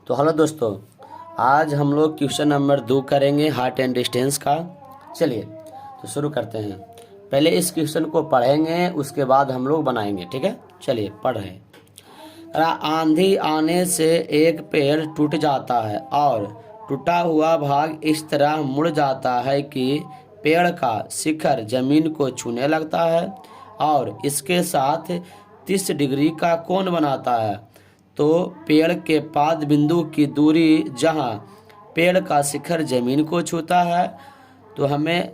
तो हेलो दोस्तों, आज हम लोग क्वेश्चन नंबर 2 करेंगे हाइट एंड डिस्टेंस का। चलिए तो शुरू करते हैं। पहले इस क्वेश्चन को पढ़ेंगे, उसके बाद हम लोग बनाएंगे। ठीक है, चलिए पढ़ रहे हैं। आंधी आने से एक पेड़ टूट जाता है और टूटा हुआ भाग इस तरह मुड़ जाता है कि पेड़ का शिखर जमीन को छूने लगता है और इसके साथ 30 डिग्री का कोण बनाता है। तो पेड़ के पाद बिंदु की दूरी जहाँ पेड़ का शिखर जमीन को छूता है, तो हमें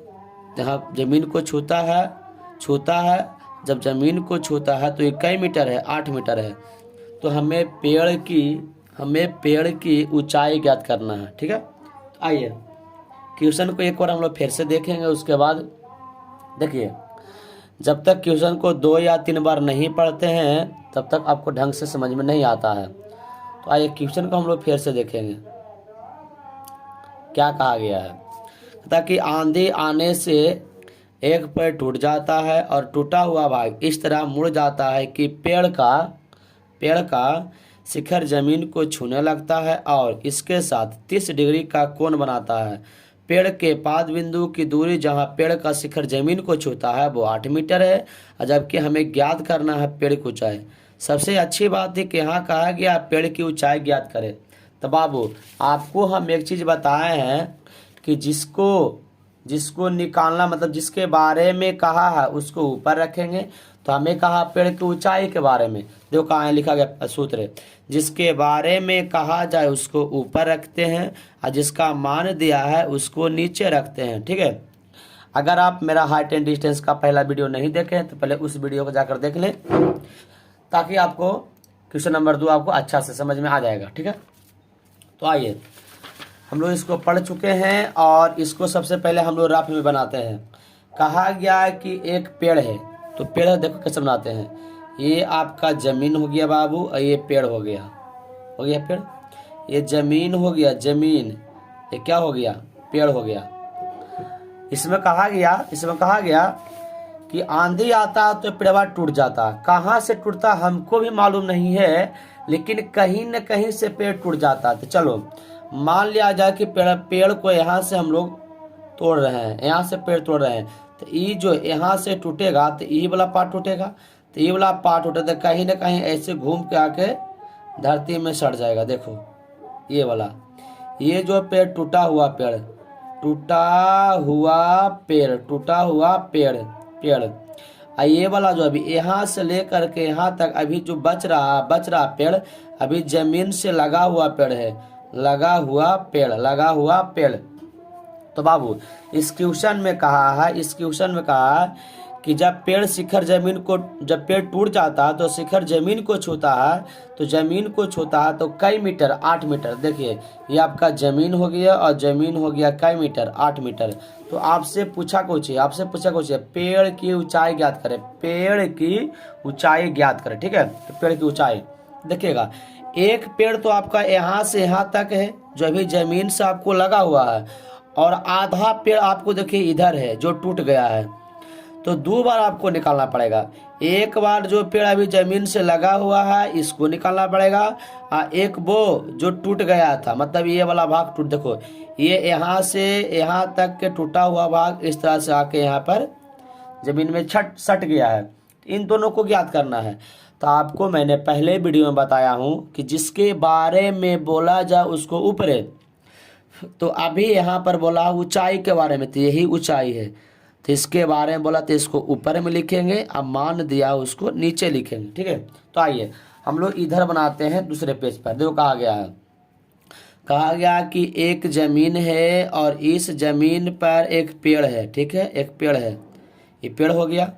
जहाँ जमीन को छूता है जब जमीन को छूता है तो ये कई मीटर है? 8 मीटर है। तो हमें पेड़ की ऊंचाई ज्ञात करना है। ठीक है, आइए क्वेश्चन को एक बार हम लोग फिर से देखेंगे। उसके बाद देखिए, जब तक क्वेश्चन को 2 या 3 बार नहीं पढ़ते हैं तब तक आपको ढंग से समझ में नहीं आता है। तो आइए क्वेश्चन को हम लोग फिर से देखेंगे क्या कहा गया है। ताकि आंधी आने से एक पेड़ टूट जाता है और टूटा हुआ भाग इस तरह मुड़ जाता है कि पेड़ का शिखर जमीन को छूने लगता है और इसके साथ 30 डिग्री का कोण बनाता है। पेड़ के पाद बिंदु की दूरी जहाँ पेड़ का शिखर जमीन को छूता है वो 8 मीटर है, जबकि हमें ज्ञात करना है पेड़ की ऊंचाई। सबसे अच्छी बात है कि यहाँ कहा गया पेड़ की ऊंचाई ज्ञात करें। तो बाबू, आपको हम एक चीज़ बताए हैं कि जिसको निकालना, मतलब जिसके बारे में कहा है उसको ऊपर रखेंगे। तो हमें कहा पेड़ की ऊंचाई के बारे में, देखो कहाँ लिखा गया सूत्र, जिसके बारे में कहा जाए उसको ऊपर रखते हैं और जिसका मान दिया है उसको नीचे रखते हैं। ठीक है, अगर आप मेरा हाइट एंड डिस्टेंस का पहला वीडियो नहीं देखे हैं तो पहले उस वीडियो को जाकर देख लें, ताकि आपको क्वेश्चन नंबर 2 आपको अच्छा से समझ में आ जाएगा। ठीक है, तो आइए हम लोग इसको पढ़ चुके हैं और इसको सबसे पहले हम लोग रफ में बनाते हैं। कहा गया है कि एक पेड़ है, तो पेड़ देखो कैसे बनाते हैं। ये आपका जमीन हो गया बाबू और ये पेड़ हो गया पेड़। ये जमीन हो गया, जमीन, ये क्या हो गया? पेड़ हो गया। इसमें कहा गया कि आंधी आता है तो पेड़वा टूट जाता। कहाँ से टूटता हमको भी मालूम नहीं है, लेकिन कहीं न कहीं से पेड़ टूट जाता। तो चलो मान लिया जाए कि पेड़ को यहाँ से हम लोग तोड़ रहे हैं, यहाँ से पेड़ तोड़ रहे हैं, तो ये जो यहाँ से टूटेगा तो ये वाला पार्ट टूटेगा, तो ये वाला पार्ट टूटे तो कहीं ना कहीं ऐसे घूम के आके धरती में सड़ जाएगा। देखो ये वाला, ये जो पेड़ टूटा हुआ पेड़ और ये वाला जो अभी यहाँ से लेकर के यहाँ तक अभी जो बच रहा पेड़ अभी जमीन से लगा हुआ पेड़। तो बाबू इस क्वेश्चन में कहा है कि जब पेड़ टूट जाता है तो शिखर जमीन को छूता है, तो कई मीटर? 8 मीटर। देखिए ये आपका जमीन हो गया और जमीन हो गया कई मीटर? 8 मीटर। तो आपसे पूछा कुछ है पेड़ की ऊंचाई ज्ञात करें। ठीक है, तो पेड़ की ऊंचाई देखिएगा, एक पेड़ तो आपका यहाँ से यहाँ तक है जो अभी जमीन से आपको लगा हुआ है, और आधा पेड़ आपको देखिए इधर है जो टूट गया है। तो 2 बार आपको निकालना पड़ेगा। एक बार जो पेड़ अभी जमीन से लगा हुआ है इसको निकालना पड़ेगा, और एक वो जो टूट गया था, मतलब ये वाला भाग टूट, देखो ये यहाँ से यहाँ तक के टूटा हुआ भाग इस तरह से आके यहाँ पर जमीन में सट गया है। इन दोनों को ज्ञात करना है। तो आपको मैंने पहले वीडियो में बताया हूँ कि जिसके बारे में बोला जाए उसको ऊपर है। तो अभी यहाँ पर बोला ऊंचाई के बारे में, तो यही ऊंचाई है, तो इसके बारे में बोला तो इसको ऊपर में लिखेंगे, अब मान दिया उसको नीचे लिखेंगे। ठीक है, तो आइए हम लोग इधर बनाते हैं दूसरे पेज पर। देखो कहा गया कि एक जमीन है और इस जमीन पर एक पेड़ है। ठीक है, एक पेड़ है, ये पेड़ हो गया।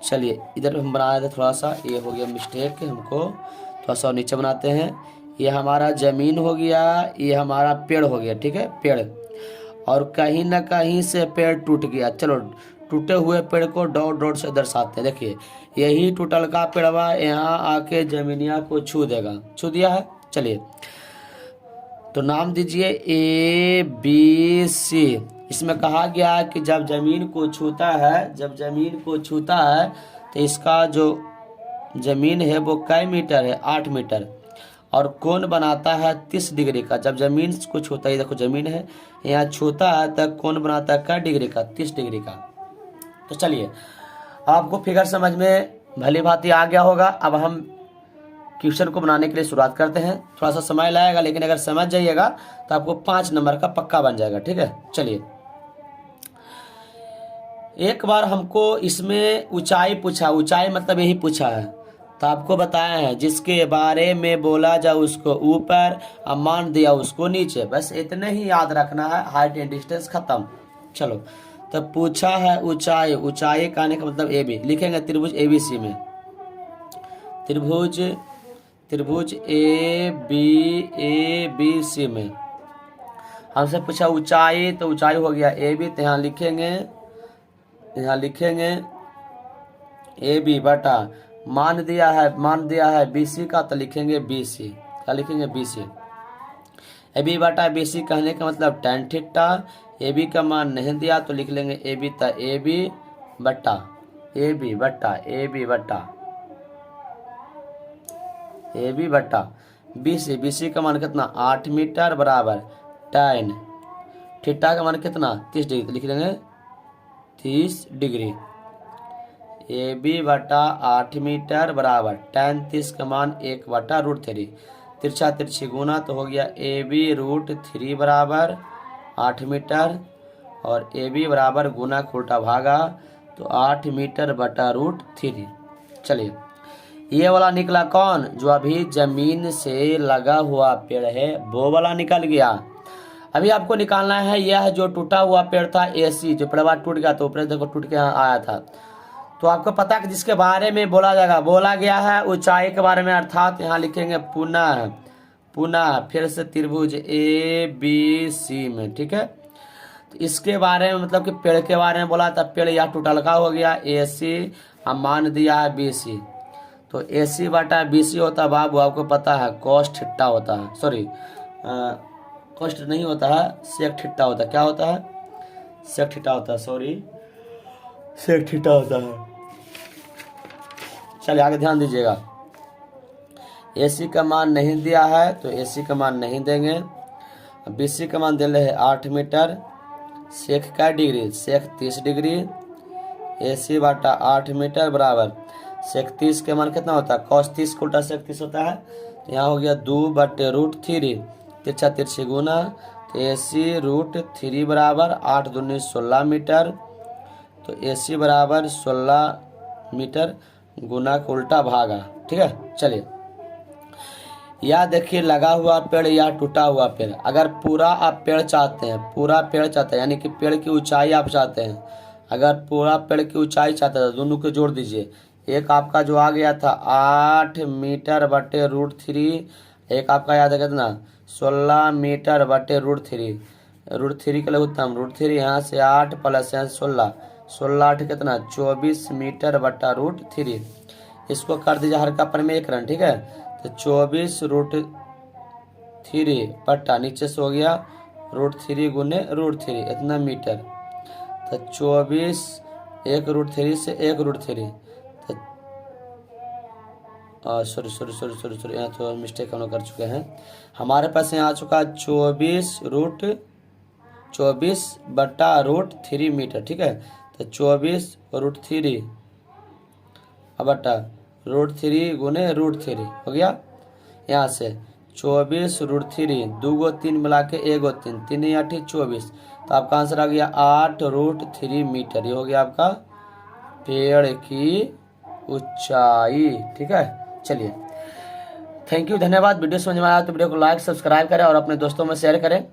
चलिए इधर हम बना रहे थे थोड़ा सा, ये हो गया मिस्टेक, हमको थोड़ा सा नीचे बनाते हैं। ये हमारा जमीन हो गया, ये हमारा पेड़ हो गया। ठीक है, पेड़, और कहीं ना कहीं से पेड़ टूट गया। चलो टूटे हुए पेड़ को डॉट से दर्शाते हैं। देखिए यही टूटल का पेड़वा यहाँ आके जमीनिया को छू दिया है। चलिए तो नाम दीजिए ABC। इसमें कहा गया है कि जब जमीन को छूता है तो इसका जो जमीन है वो कई मीटर है? 8 मीटर। और कोण बनाता है 30 डिग्री का। जब जमीन को छूता है, देखो जमीन है यहाँ छूता है तो कोण बनाता है क्या डिग्री का, 30 डिग्री का। तो चलिए आपको फिगर समझ में भली भांति आ गया होगा। अब हम क्वेश्चन को बनाने के लिए शुरुआत करते हैं। थोड़ा सा समय लगेगा, लेकिन अगर समझ जाइएगा तो आपको 5 नंबर का पक्का बन जाएगा। ठीक है, चलिए एक बार हमको इसमें ऊंचाई पूछा, ऊंचाई मतलब यही पूछा है, तो आपको बताया है जिसके बारे में बोला जाए उसको ऊपर और मान दिया उसको नीचे, बस इतने ही याद रखना है। हाइट एंड डिस्टेंस खत्म। चलो तो पूछा है ऊंचाई, ऊंचाई कहने का मतलब ए बी, लिखेंगे त्रिभुज ABC में, त्रिभुज ABC में हमसे पूछा ऊंचाई, तो ऊंचाई हो गया AB, तो यहाँ लिखेंगे AB बटा मान दिया है BC का, तो लिखेंगे BC, क्या लिखेंगे BC। AB बटा BC कहने का मतलब tan थीटा, AB का मान नहीं दिया तो लिख लेंगे AB, तो AB बटा BC का मान कितना 8 मीटर बराबर tan थीटा का मान कितना 30 डिग्री, तो लिख लेंगे 30 डिग्री। AB बटा 8 मीटर बराबर tan 30 का मान 1 बटा √3, तिरछा तिरछी गुना तो हो गया AB √3 बराबर 8 मीटर, और AB बराबर गुना उल्टा भागा तो 8 मीटर बटा √3। चलिए ये वाला निकला कौन, जो अभी जमीन से लगा हुआ पेड़ है वो वाला निकल गया। अभी आपको निकालना है यह जो टूटा हुआ पेड़ था AC, जो पेड़वा टूट गया तो ऊपर देखो टूट के यहाँ आया था, तो आपको पता है कि जिसके बारे में बोला गया है ऊंचाई के बारे में, अर्थात यहाँ लिखेंगे पुनः फिर से त्रिभुज ABC में। ठीक है, तो इसके बारे में मतलब कि पेड़ के बारे में बोला था, पेड़ यहाँ टूटा लगा हो गया AC, हम मान दिया है BC, तो AC बटा BC होता है बाबू, आपको पता है cos थीटा होता है, सॉरी कॉस्ट नहीं होता है, सेक थीटा होता है। क्या होता है, सेक थीटा होता है, सॉरी सेक थीटा होता है। चलिए आगे ध्यान दीजिएगा, AC का मान नहीं दिया है तो AC का मान नहीं देंगे, BC का मान दे रहे हैं 8 मीटर, सेक का डिग्री सेक 30 डिग्री, AC बटा 8 मीटर बराबर सेक 30 के मान कितना होता है, cos 30 को उल्टा सेक 30 होता है, तो यहाँ हो गया 2 बटे √3, तिरछा तिरछी गुना, तो AC √3 बराबर 8 दूनी 16 मीटर, तो AC बराबर 16 मीटर गुना को उल्टा भागा। ठीक है, चलिए या देखिए लगा हुआ पेड़ या टूटा हुआ पेड़, अगर पूरा आप पेड़ चाहते हैं, यानी कि पेड़ की ऊंचाई आप चाहते हैं, अगर पूरा पेड़ की ऊंचाई चाहते हैं तो दोनों को जोड़ दीजिए। एक आपका जो आ गया था 8 मीटर बटे √3, एक आपका याद है कितना 16 मीटर बटे √3 के लिए उत्तम √3, यहाँ से 8 प्लस 16 8 कितना 24 मीटर बटा √3, इसको कर दीजिए हल्का परिमेयकरण। ठीक है, तो 24 √3 बटा नीचे से हो गया √3 गुने √3 इतना मीटर, तो 24 1 √3 से 1 √3, सॉरी यहाँ तो मिस्टेक हम लोग कर चुके हैं। हमारे पास यहाँ आ चुका 24 बटा √3 मीटर। ठीक है, तो 24 √3 बटा √3 गुने √3 हो गया, यहाँ से 24 √3 2 गो 3 मिला के 1 गो 3 3 8 24, तो आपका आंसर आ गया 8 √3 मीटर। ये हो गया आपका पेड़ की ऊंचाई। ठीक है, चलिए थैंक यू, धन्यवाद। वीडियो समझ में आया तो वीडियो को लाइक सब्सक्राइब करें और अपने दोस्तों में शेयर करें।